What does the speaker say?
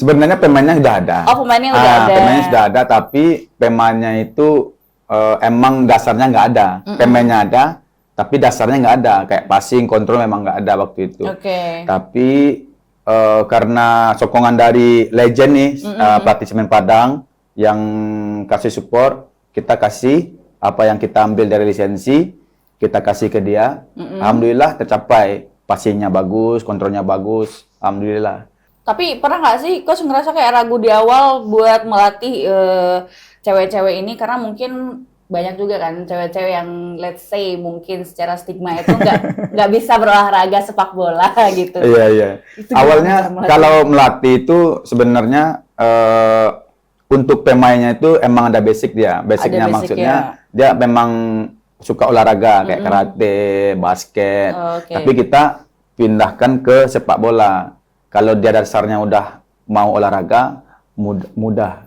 Sebenarnya pemainnya sudah ada. Oh, pemainnya udah ada. Pemainnya sudah ada, tapi pemainnya itu emang dasarnya nggak ada. Pemainnya ada, tapi dasarnya nggak ada. Kayak passing, kontrol memang nggak ada waktu itu. Oke. Tapi karena sokongan dari legend nih, pelatih Semen Padang yang kasih support, kita kasih apa yang kita ambil dari lisensi, kita kasih ke dia. Alhamdulillah tercapai. Passingnya bagus, kontrolnya bagus. Alhamdulillah. Tapi pernah nggak sih coach ngerasa kayak ragu di awal buat melatih cewek-cewek ini karena mungkin banyak juga kan cewek-cewek yang let's say mungkin secara stigma itu nggak bisa berolahraga sepak bola gitu. Iya, iya. Itu Awalnya gimana kalau melatih itu sebenarnya untuk pemainnya itu emang ada basic dia. Basicnya Ada basic, maksudnya dia memang suka olahraga kayak karate, basket. Oke. Tapi kita pindahkan ke sepak bola. Kalau dia dasarnya udah mau olahraga, mudah.